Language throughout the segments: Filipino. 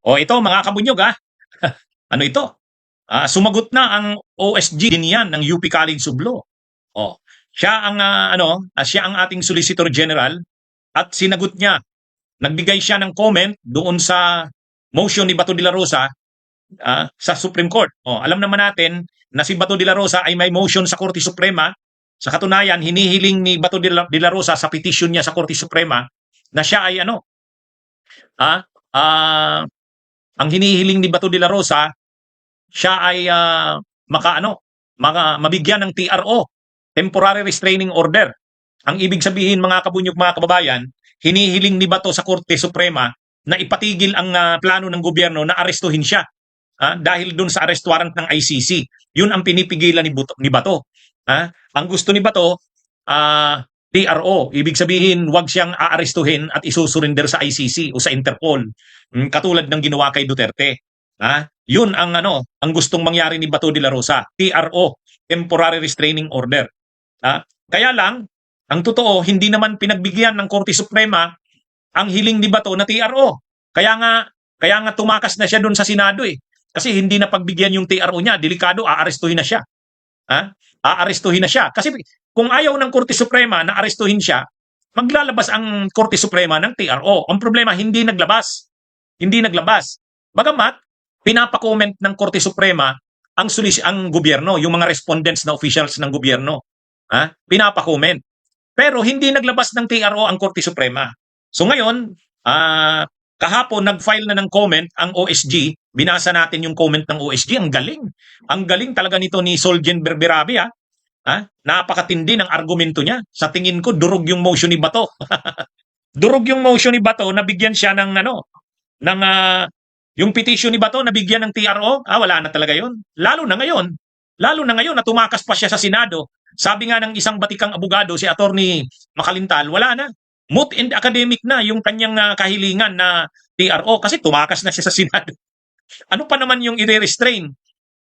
O ito mga kabunyog ano ito? Sumagot na ang OSG din yan ng UP College of Law. O, siya ang siya ang ating Solicitor General at sinagot niya. Nagbigay siya ng comment doon sa motion ni Bato de la Rosa sa Supreme Court. O, alam naman natin na si Bato de la Rosa ay may motion sa Korte Suprema. Sa katunayan, hinihiling ni Bato de la Rosa sa petition niya sa Korte Suprema na siya ay ang hinihiling ni Bato de la Rosa, siya ay mabigyan ng TRO, Temporary Restraining Order. Ang ibig sabihin mga kabunyog, mga kababayan, hinihiling ni Bato sa Korte Suprema na ipatigil ang plano ng gobyerno na arestuhin siya dahil dun sa arrest warrant ng ICC. Yun ang pinipigilan ni Bato. Ang gusto ni Bato, TRO, ibig sabihin wag siyang aarestuhin at isusurrender sa ICC o sa Interpol, katulad ng ginawa kay Duterte. Yun ang gustong mangyari ni Bato de la Rosa, TRO, Temporary Restraining Order. Kaya lang, ang totoo, hindi naman pinagbigyan ng Korte Suprema ang hiling ni Bato na TRO. Kaya nga tumakas na siya doon sa Senado Kasi hindi na pagbigyan yung TRO niya, delikado, aarestuhin na siya. Aarestuhin na siya. Kasi kung ayaw ng Korte Suprema na arestuhin siya, maglalabas ang Korte Suprema ng TRO. Ang problema, hindi naglabas. Hindi naglabas. Bagamat, pinapa-comment ng Korte Suprema ang gobyerno, yung mga respondents na officials ng gobyerno. Pinapa-comment. Pero hindi naglabas ng TRO ang Korte Suprema. So ngayon, kahapon nag-file na ng comment ang OSG. Binasa natin yung comment ng OSG. Ang galing. Ang galing talaga nito ni Soljen Berberabi. Napakatindi ng argumento niya. Sa tingin ko, durog yung motion ni Bato. Durog yung motion ni Bato, nabigyan siya ng yung petition ni Bato, nabigyan ng TRO. Wala na talaga yun. Lalo na ngayon na tumakas pa siya sa Senado. Sabi nga ng isang batikang abogado, si Attorney Makalintal, wala na. Moot and academic na yung kanyang kahilingan na TRO kasi tumakas na siya sa Senado. Ano pa naman yung i-restrain?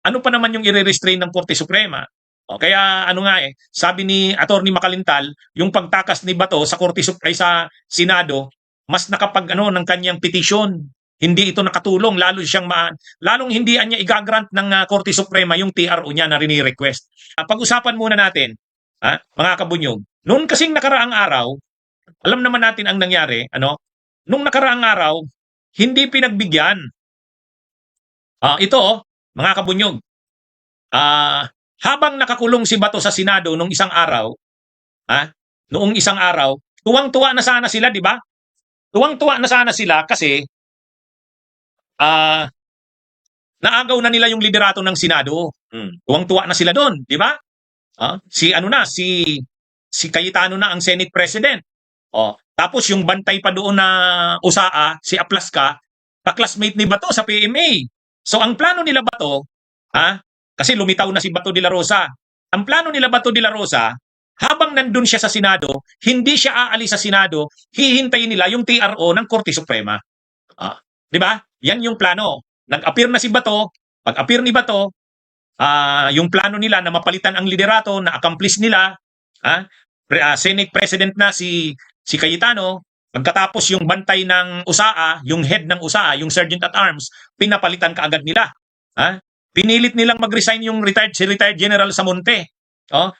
Ano pa naman yung i-restrain ng Korte Suprema? Kaya sabi ni Attorney Makalintal, yung pagtakas ni Bato sa sa Senado, mas nakapag ng kanyang petition. Hindi ito nakatulong, lalong hindi niya igagrant ng Korte Suprema yung TRO niya na rini-request. Pag-usapan muna natin, mga kabunyog. Noon kasing nakaraang araw, alam naman natin ang nangyari, nung nakaraang araw, hindi pinagbigyan. Ito, mga kabunyog, habang nakakulong si Bato sa Senado noong isang araw, tuwang-tuwa na sana sila, di ba? Tuwang-tuwa na sana sila kasi naagaw na nila yung liderato ng Senado. Tuwang-tuwa na sila doon, di ba? Si Cayetano na ang Senate President. Tapos yung bantay pa doon na USAA, si Aplasca, ka-classmate ni Bato sa PMA. So ang plano nila Bato, kasi lumitaw na si Bato de la Rosa. Ang plano nila Bato de la Rosa, habang nandun siya sa Senado, hindi siya aalis sa Senado, hihintayin nila yung TRO ng Korte Suprema. Di ba? Yan yung plano. Nag-appear na si Bato, pag-appear ni Bato, yung plano nila na mapalitan ang liderato, na accomplish nila, Senate President na si Cayetano, pagkatapos yung bantay ng USAA, yung head ng USAA, yung Sergeant at Arms, pinapalitan kaagad nila. Pinilit nilang mag-resign yung retired General Samonte.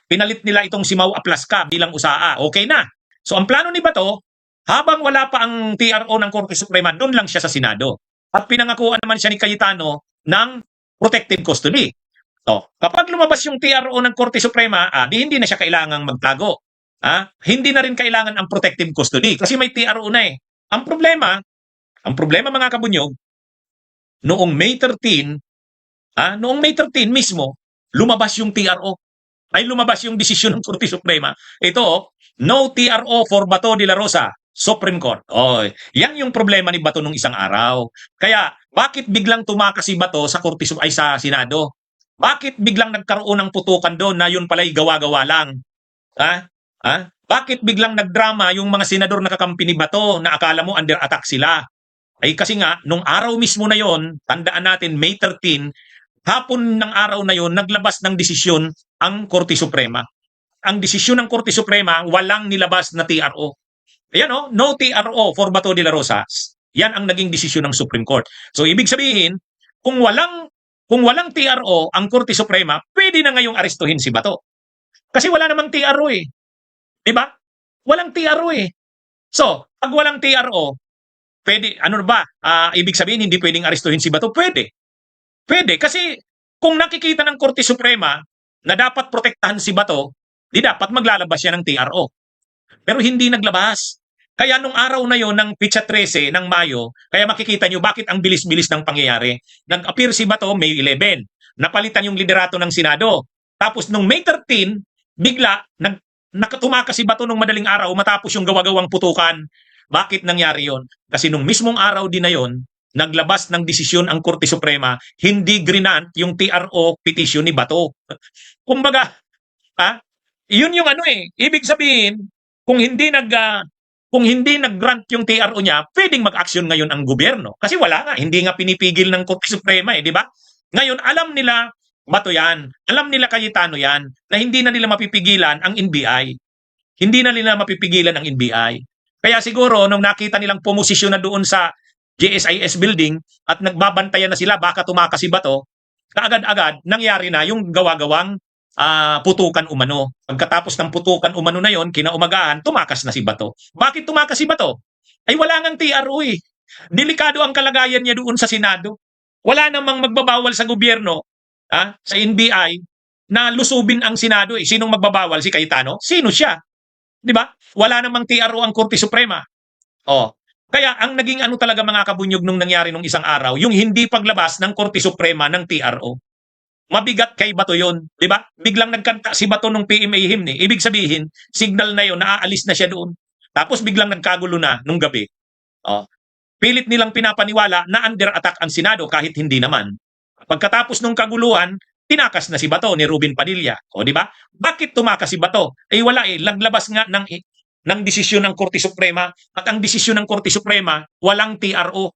Pinalit nila itong si Mau Aplasca bilang USAA. Okay na. So ang plano ni Bato, habang wala pa ang TRO ng Korte Suprema, doon lang siya sa Senado. At pinangakuan naman siya ni Cayetano ng protective custody. Kapag lumabas yung TRO ng Korte Suprema, hindi na siya kailangang magtago. Hindi na rin kailangan ang protective custody kasi may TRO na Ang problema mga kabunyog, noong May 13 mismo, lumabas yung TRO. Lumabas yung desisyon ng Korte Suprema. Ito, no TRO for Bato de la Rosa, Supreme Court. Yan yung problema ni Bato nung isang araw. Kaya, bakit biglang tumakas si Bato sa sa Senado? Bakit biglang nagkaroon ng putukan doon na yun pala'y gawa-gawa lang? Bakit biglang nagdrama yung mga senador na kakampi ni Bato na akala mo under attack sila? Kasi nga, nung araw mismo na yon, tandaan natin, May 13, hapon ng araw na yon, naglabas ng desisyon ang Korte Suprema. Ang desisyon ng Korte Suprema, walang nilabas na TRO. Ayan no TRO for Bato de la Rosa. Yan ang naging desisyon ng Supreme Court. So ibig sabihin, kung walang TRO ang Korte Suprema, pwede na ngayong arestuhin si Bato. Kasi wala namang TRO eh. 'Di ba? Walang TRO eh. So, pag walang TRO, pwede ano ba? Ibig sabihin hindi pwedeng arestuhin si Bato? Pwede. Pwede kasi kung nakikita ng Korte Suprema na dapat protektahan si Bato, di dapat maglalabas siya ng TRO. Pero hindi naglabas. Kaya nung araw na yon ng Pitsa 13 ng Mayo, kaya makikita nyo bakit ang bilis-bilis ng pangyayari. Nag-appear si Bato May 11. Napalitan yung liderato ng Senado. Tapos nung May 13, bigla nakatumakas si Bato nung madaling araw matapos yung gawa-gawang putukan. Bakit nangyari yon? Kasi nung mismong araw din na yon, naglabas ng desisyon ang Korte Suprema, hindi grinant yung TRO petition ni Bato. Kumbaga, yun yung ano eh. Ibig sabihin, kung hindi nag-grant yung TRO niya, pwedeng mag-action ngayon ang gobyerno. Kasi wala nga, hindi nga pinipigil ng Korte Suprema eh, di ba? Ngayon, alam nila Bato yan, alam nila Cayetano yan, na hindi na nila mapipigilan ang NBI. Hindi na nila mapipigilan ang NBI. Kaya siguro, nung nakita nilang pumosisyon na doon sa GSIS building at nagbabantayan na sila, baka tumakas si Bato, kaagad-agad, nangyari na yung gawa-gawang putukan umano. Pagkatapos ng putukan umano na yon, kinaumagahan, tumakas na si Bato. Bakit tumakas si Bato? Ay wala ngang TRO eh. Delikado ang kalagayan niya doon sa Senado. Wala namang magbabawal sa gobyerno, sa NBI, na lusubin ang Senado eh. Sinong magbabawal? Si Cayetano? Sino siya? Di ba? Wala namang TRO ang Korte Suprema. Kaya ang naging ano talaga mga kabunyog nung nangyari nung isang araw, yung hindi paglabas ng Korte Suprema ng TRO. Mabigat kay Bato yon, di ba? Biglang nagkanta si Bato nung PMA hymn eh. Ibig sabihin, signal na yon, naaalis na siya doon. Tapos biglang nagkagulo na nung gabi. Pilit nilang pinapaniwala na under attack ang Senado kahit hindi naman. Pagkatapos nung kaguluhan, tinakas na si Bato ni Ruben Padilla. Di ba? Bakit tumakas si Bato? Wala eh, laglabas nga ng desisyon ng Korte Suprema at ang desisyon ng Korte Suprema, walang TRO.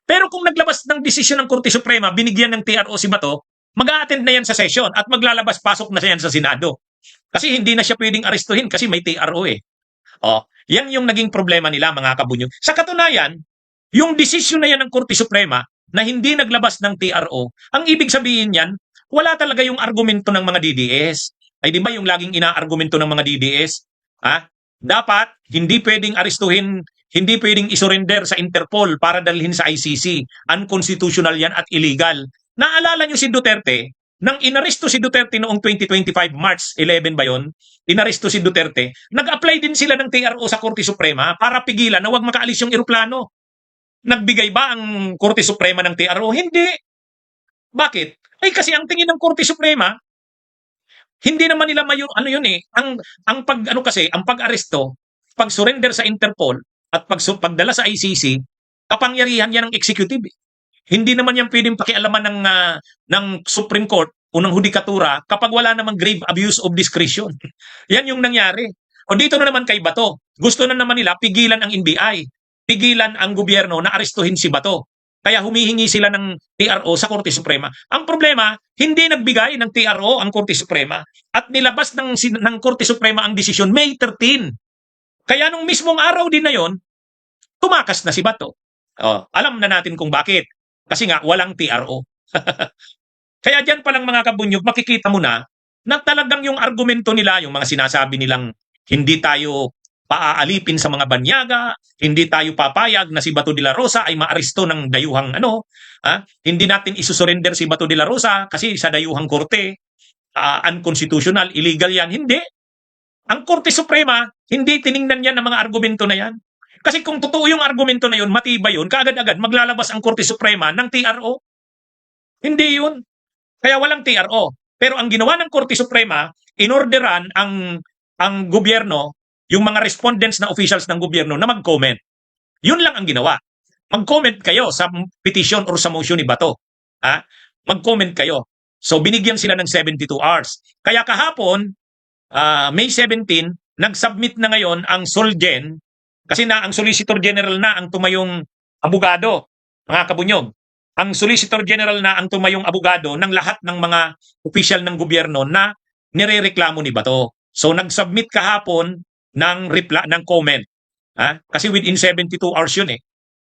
Pero kung naglabas ng desisyon ng Korte Suprema, binigyan ng TRO si Bato, mag-a-attend na yan sa session at maglalabas-pasok na yan sa Senado. Kasi hindi na siya pwedeng arestuhin kasi may TRO eh. Yan yung naging problema nila mga kabunyog. Sa katunayan, yung desisyon na yan ng Korte Suprema na hindi naglabas ng TRO, ang ibig sabihin yan, wala talaga yung argumento ng mga DDS. Ay di ba yung laging ina-argumento ng mga DDS? Dapat hindi pwedeng arestuhin, hindi pwedeng isurrender sa Interpol para dalhin sa ICC. Unconstitutional yan at illegal. Naalala nyo si Duterte, nang inaresto si Duterte noong 2025, March 11 ba yun? Inaresto si Duterte, nag-apply din sila ng TRO sa Korte Suprema para pigilan na huwag makaalis yung eroplano. Nagbigay ba ang Korte Suprema ng TRO? Hindi. Bakit? Kasi ang tingin ng Korte Suprema, hindi naman nila ang pag-aresto, pag-surrender sa Interpol at pagdala sa ICC, kapangyarihan yan ng executive. Hindi naman yan pwedeng pakialaman ng Supreme Court o ng Hudikatura kapag wala namang grave abuse of discretion. Yan yung nangyari. Dito na naman kay Bato, gusto na naman nila pigilan ang NBI, pigilan ang gobyerno na arestuhin si Bato. Kaya humihingi sila ng TRO sa Korte Suprema. Ang problema, hindi nagbigay ng TRO ang Korte Suprema at nilabas ng Korte Suprema ang desisyon May 13. Kaya nung mismong araw din na yon, tumakas na si Bato. Alam na natin kung bakit. Kasi nga, walang TRO. Kaya dyan palang mga kabunyog, makikita mo na talagang yung argumento nila, yung mga sinasabi nilang hindi tayo paaalipin sa mga banyaga, hindi tayo papayag na si Bato de la Rosa ay maaresto ng dayuhang hindi natin isusurrender si Bato de la Rosa kasi sa dayuhang korte, unconstitutional, illegal yan. Hindi. Ang Korte Suprema, hindi tiningnan yan ng mga argumento na yan. Kasi kung totoo yung argumento na yun, matibay yun, kaagad-agad maglalabas ang Korte Suprema ng TRO. Hindi yun. Kaya walang TRO. Pero ang ginawa ng Korte Suprema, inorderan ang gobyerno, yung mga respondents na officials ng gobyerno na mag-comment. Yun lang ang ginawa. Mag-comment kayo sa petition or sa motion ni Bato. Mag-comment kayo. So binigyan sila ng 72 hours. Kaya kahapon, May 17, nag-submit na ngayon ang Solgen, kasi ang Solicitor General na ang tumayong abogado, mga kabunyog. Ang Solicitor General na ang tumayong abogado ng lahat ng mga opisyal ng gobyerno na nirereklamo ni Bato. So nag-submit kahapon ng comment. Kasi within 72 hours yun eh.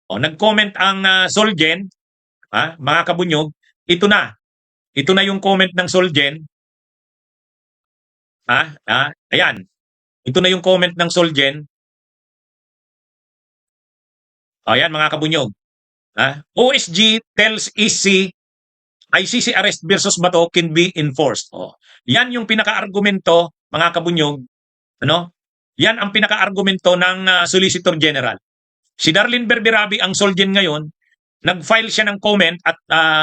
Nag-comment ang Solgen, mga kabunyog, ito na. Ito na yung comment ng Solgen. Ayan. Ito na yung comment ng Solgen. Ayan mga kabunyog. OSG tells EC ICC arrest versus Bato can be enforced. Yan yung pinaka-argumento mga kabunyog. Yan ang pinaka-argumento ng Solicitor General. Si Darlene Berberabi ang Solgen ngayon, nag-file siya ng comment at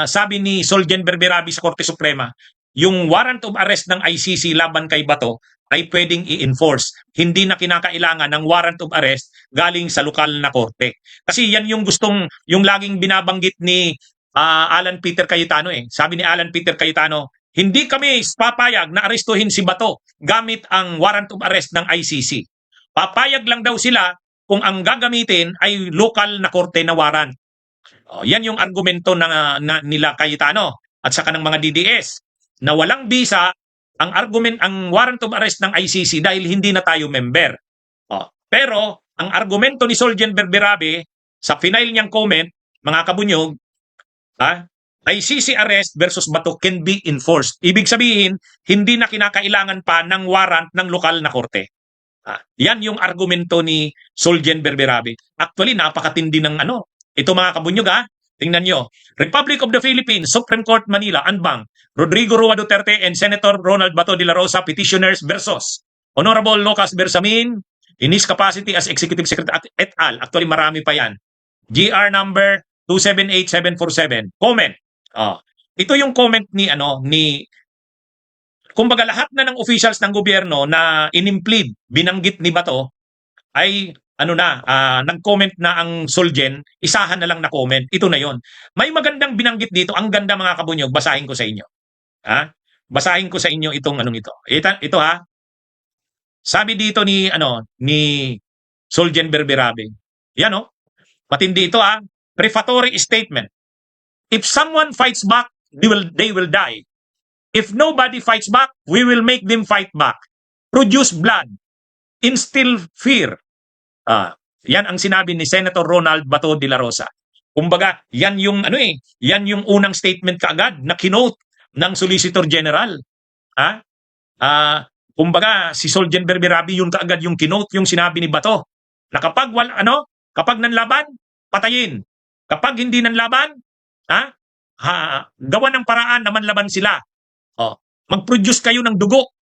sabi ni Solgen Berberabi sa Korte Suprema, yung warrant of arrest ng ICC laban kay Bato ay pwedeng i-enforce. Hindi na kinakailangan ng warrant of arrest galing sa lokal na korte. Kasi yan yung yung laging binabanggit ni Alan Peter Cayetano eh. Sabi ni Alan Peter Cayetano, hindi kami papayag na arestuhin si Bato gamit ang warrant of arrest ng ICC. Papayag lang daw sila kung ang gagamitin ay lokal na korte na warrant. Yan yung argumento nila Cayetano at saka ng mga DDS na walang bisa ang warrant of arrest ng ICC dahil hindi na tayo member. Pero ang argumento ni Solgen Berberabe sa final niyang comment, mga kabunyog, ICC arrest versus Bato can be enforced. Ibig sabihin, hindi na kinakailangan pa ng warrant ng lokal na korte. Yan yung argumento ni Solgen Berberabe. Actually, napakatindi ng ito mga kabunyog tingnan nyo. Republic of the Philippines, Supreme Court Manila, Anbang, Rodrigo Roa Duterte and Senator Ronald Bato de la Rosa petitioners versus Honorable Lucas Bersamin in his capacity as Executive Secretary et al. Actually, marami pa yan. GR number 278747. Comment. Ito yung comment ni kumbaga lahat na ng officials ng gobyerno na inimplead, binanggit ni Bato ay nag-comment na ang Solgen, isahan na lang na comment. Ito na yon. May magandang binanggit dito. Ang ganda mga kabunyog, basahin ko sa inyo. Basahin ko sa inyo itong ito. Ito Sabi dito ni Solgen Berberabe. Yan matindi ito Prefatory statement. If someone fights back, they will die. If nobody fights back, we will make them fight back. Produce blood. Instill fear. Yan ang sinabi ni Senator Ronald Bato de la Rosa. Kumbaga, yan yung yan yung unang statement kaagad na kinote ng Solicitor General. Kumbaga, si Solgen Berberabi yun kaagad yung kinote yung sinabi ni Bato. Na kapag nanlaban, patayin. Kapag hindi nanlaban, gawa ng paraan na manlaban sila. Mag-produce kayo ng dugo.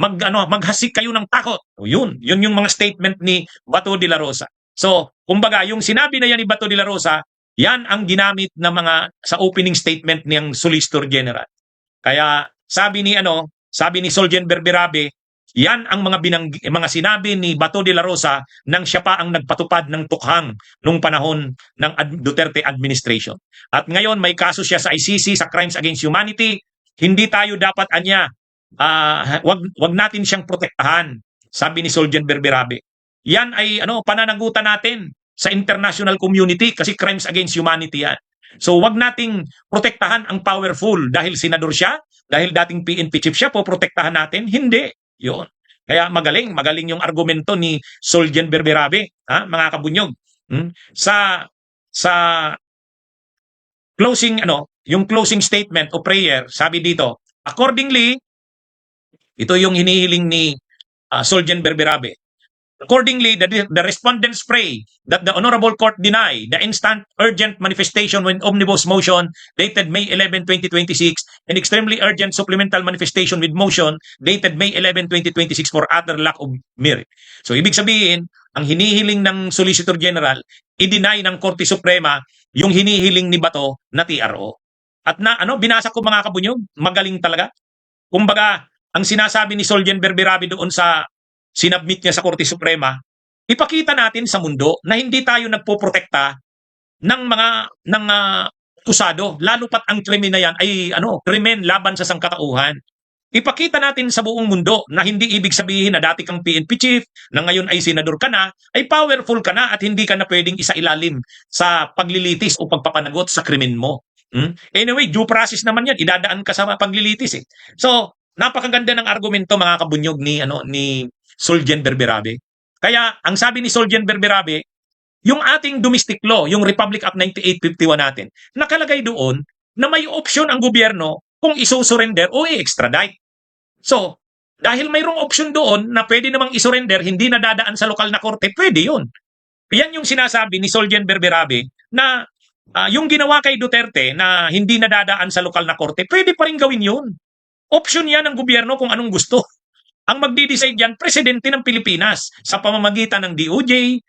Maghasik kayo ng takot. Yun yung mga statement ni Bato de la Rosa. So, kumbaga, yung sinabi na yan ni Bato de la Rosa, yan ang ginamit na sa opening statement niyang Solicitor General. Kaya sabi ni Solgen Berberabe, yan ang mga sinabi ni Bato de la Rosa nang siya pa ang nagpatupad ng tukhang nung panahon ng Duterte administration. At ngayon may kaso siya sa ICC sa Crimes Against Humanity. Hindi tayo dapat wag natin siyang protektahan, sabi ni Solgen Berberabe. Yan ay pananagutan natin sa international community kasi crimes against humanity yan. So wag nating protektahan ang powerful dahil senador siya, dahil dating PNP chief siya, poprotektahan natin? Hindi. Yun. Kaya magaling yung argumento ni Solgen Berberabe, mga kabunyog. Sa closing yung closing statement o prayer, sabi dito, accordingly, ito yung hinihiling ni Solgen Berberabe. Accordingly, the respondents pray that the Honorable Court deny the instant urgent manifestation with omnibus motion dated May 11, 2026 and extremely urgent supplemental manifestation with motion dated May 11, 2026 for utter lack of merit. So, ibig sabihin, ang hinihiling ng Solicitor General, i-deny ng Korte Suprema yung hinihiling ni Bato na TRO. At binasa ko mga kabunyog, magaling talaga. Kumbaga, ang sinasabi ni Solgen Berberabe doon sa sinabmit niya sa Korte Suprema, ipakita natin sa mundo na hindi tayo nagpoprotekta ng akusado, lalo pat ang krimen na yan ay krimen laban sa sangkatauhan. Ipakita natin sa buong mundo na hindi ibig sabihin na dati kang PNP chief, na ngayon ay senador ka na, ay powerful ka na at hindi ka na pwedeng isailalim sa paglilitis o pagpapanagot sa krimen mo. Anyway, due process naman yan, idadaan ka sa paglilitis eh. So, napakaganda ng argumento mga kabunyog ni Solgen Berberabe. Kaya ang sabi ni Soljen Berberabe, yung ating domestic law, yung Republic Act 9851 natin, nakalagay doon na may option ang gobyerno kung isusurrender o i-extradite. So, dahil mayroong option doon na pwede namang isurrender, hindi na dadaan sa lokal na korte, pwede yun. Yan yung sinasabi ni Soljen Berberabe na yung ginawa kay Duterte na hindi na dadaan sa lokal na korte, pwede pa rin gawin yun. Option yan ng gobyerno kung anong gusto. Ang magdi-decide yan, presidente ng Pilipinas sa pamamagitan ng DOJ.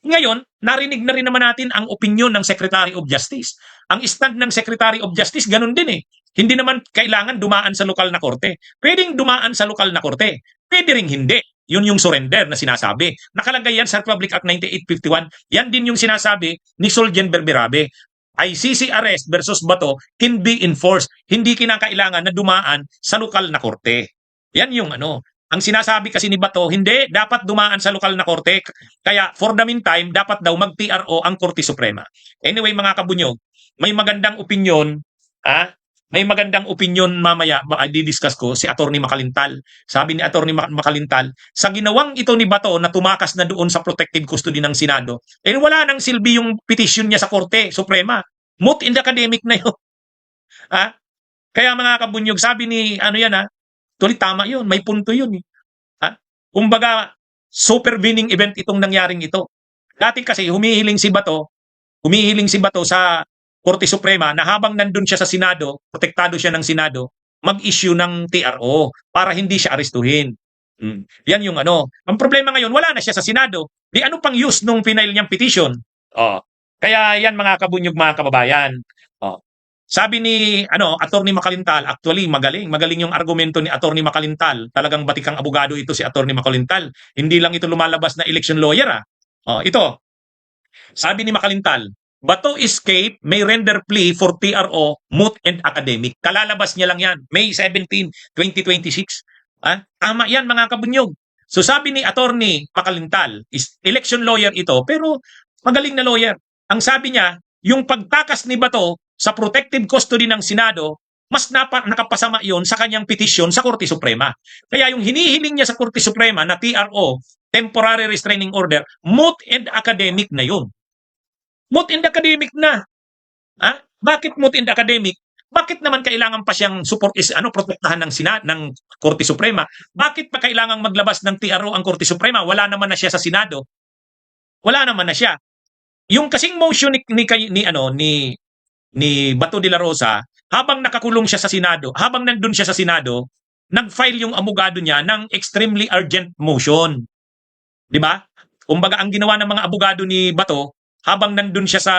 Ngayon, narinig na rin naman natin ang opinion ng Secretary of Justice. Ang stand ng Secretary of Justice, ganun din eh. Hindi naman kailangan dumaan sa lokal na korte. Pwedeng dumaan sa lokal na korte. Pwede ring hindi. Yun yung surrender na sinasabi. Nakalagay yan sa Republic Act 9851. Yan din yung sinasabi ni Soljen Berberabe. ICC arrest versus Bato can be enforced. Hindi kinakailangan na dumaan sa lokal na korte. Yan yung ano. Ang sinasabi kasi ni Bato, hindi, dapat dumaan sa lokal na korte. Kaya for the meantime, dapat daw mag-TRO ang Korte Suprema. Anyway, mga kabunyog, may magandang opinion, may magandang opinion mamaya, di-discuss ko, si Atty. Makalintal. Sabi ni Atty. Makalintal, sa ginawang ito ni Bato na tumakas na doon sa protective custody ng Senado, wala nang silbi yung petition niya sa Korte Suprema. Moot in the academic na yun. Kaya mga kabunyog, sabi ni, tuloy tama yun, may punto yun. Kumbaga, supervening event itong nangyaring ito. Dati kasi humihiling si Bato sa Korte Suprema na habang nandun siya sa Senado, protektado siya ng Senado, mag-issue ng TRO para hindi siya arestuhin. Yan yung ano. Ang problema ngayon, wala na siya sa Senado. Di ano pang use nung final niyang petition? Kaya yan mga kabunyog, mga kababayan. Sabi ni Atty. Makalintal, actually magaling yung argumento ni Atty. Makalintal. Talagang batikang abogado ito si Atty. Makalintal. Hindi lang ito lumalabas na election lawyer. Ito. Sabi ni Makalintal, Bato escape may render plea for TRO moot and academic. Kalalabas niya lang yan, May 17, 2026. Tama yan mga kabunyog. So sabi ni Atty. Makalintal, election lawyer ito, pero magaling na lawyer. Ang sabi niya, yung pagtakas ni Bato sa protective custody ng Senado, mas nakapasama yon sa kanyang petisyon sa Korte Suprema. Kaya yung hinihiling niya sa Korte Suprema na TRO, Temporary Restraining Order, moot and academic na yun. Moot and academic na. Bakit moot and academic? Bakit naman kailangan pa siyang protektahan ng Korte Suprema? Bakit pa kailangan maglabas ng TRO ang Korte Suprema? Wala naman na siya sa Senado. Wala naman na siya. Yung kasing motion ni Bato de la Rosa, habang nakakulong siya sa Senado, habang nandun siya sa Senado, nag-file yung abogado niya ng extremely urgent motion. 'Di ba? Kumbaga ang ginawa ng mga abogado ni Bato, habang nandun siya sa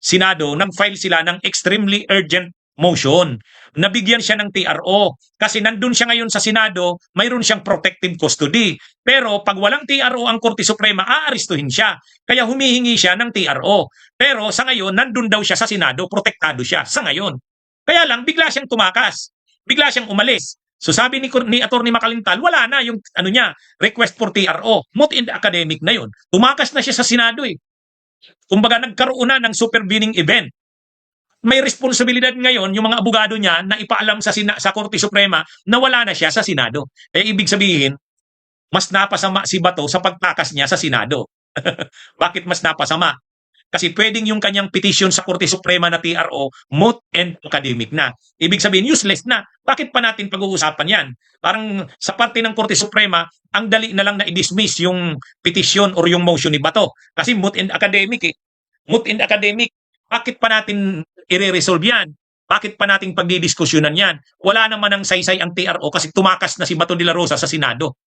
Senado, nag-file sila ng extremely urgent motion. Nabigyan siya ng TRO kasi nandun siya ngayon sa Senado, mayroon siyang protective custody. Pero pag walang TRO ang Korte Suprema, aarestuhin siya. Kaya humihingi siya ng TRO. Pero sa ngayon, nandun daw siya sa Senado, protektado siya sa ngayon. Kaya lang, bigla siyang tumakas. Bigla siyang umalis. So sabi ni Atty. Makalintal, wala na yung request for TRO. Moot in the academic na yun. Tumakas na siya sa Senado eh. Kumbaga nagkaroon na ng supervening event. May responsibilidad ngayon yung mga abogado niya na ipaalam sa Korte Suprema na wala na siya sa Senado. Ibig sabihin, mas napasama si Bato sa pagtakas niya sa Senado. Bakit mas napasama? Kasi pwedeng yung kanyang petition sa Korte Suprema na TRO, moot and academic na. Ibig sabihin, useless na. Bakit pa natin pag-uusapan yan? Parang sa parte ng Korte Suprema, ang dali na lang na i-dismiss yung petition or yung motion ni Bato. Kasi moot and academic eh. Moot and academic. Bakit pa natin i-resolve yan? Bakit pa nating pagdidiskusyonan yan? Wala naman ang saysay ang TRO kasi tumakas na si Bato de la Rosa sa Senado.